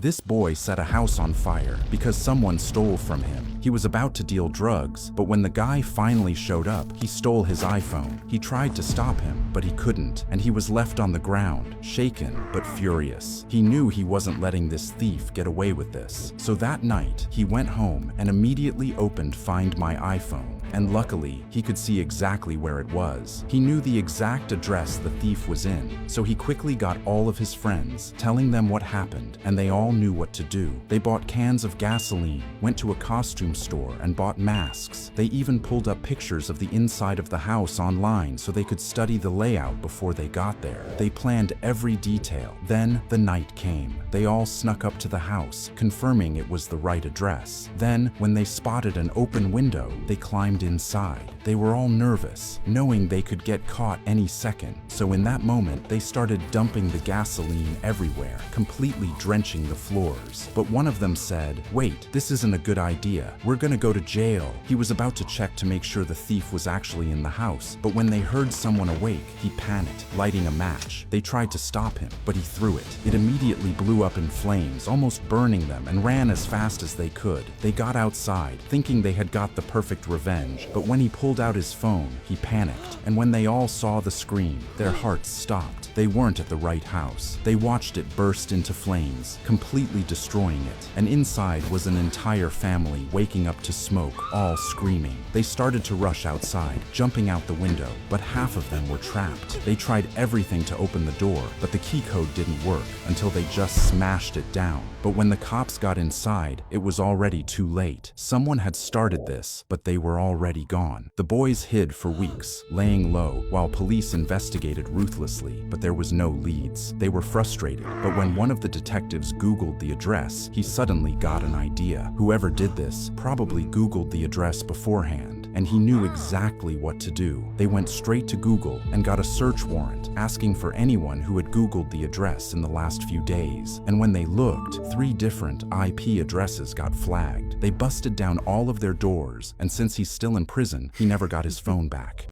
This boy set a house on fire because someone stole from him. He was about to deal drugs, but when the guy finally showed up, he stole his iPhone. He tried to stop him, but he couldn't, and he was left on the ground, shaken but furious. He knew he wasn't letting this thief get away with this. So that night, he went home and immediately opened Find My iPhone. And luckily, he could see exactly where it was. He knew the exact address the thief was in, so he quickly got all of his friends, telling them what happened, and they all knew what to do. They bought cans of gasoline, went to a costume store, and bought masks. They even pulled up pictures of the inside of the house online so they could study the layout before they got there. They planned every detail. Then the night came. They all snuck up to the house, confirming it was the right address. Then, when they spotted an open window, they climbed inside. They were all nervous, knowing they could get caught any second. So in that moment, they started dumping the gasoline everywhere, completely drenching the floors. But one of them said, "Wait, this isn't a good idea. We're gonna go to jail." He was about to check to make sure the thief was actually in the house, but when they heard someone awake, he panicked, lighting a match. They tried to stop him, but he threw it. It immediately blew up in flames, almost burning them, and ran as fast as they could. They got outside, thinking they had got the perfect revenge, but when he pulled out his phone, he panicked. And when they all saw the screen, their hearts stopped. They weren't at the right house. They watched it burst into flames, completely destroying it. And inside was an entire family waking up to smoke, all screaming. They started to rush outside, jumping out the window, but half of them were trapped. They tried everything to open the door, but the key code didn't work until they just smashed it down. But when the cops got inside, it was already too late. Someone had started this, but they were already gone. The boys hid for weeks, laying low, while police investigated ruthlessly, but there was no leads. They were frustrated, but when one of the detectives Googled the address, he suddenly got an idea. Whoever did this probably Googled the address beforehand, and he knew exactly what to do. They went straight to Google and got a search warrant, asking for anyone who had Googled the address in the last few days. And when they looked, 3 different IP addresses got flagged. They busted down all of their doors, and since he's still in prison, he never got his phone back.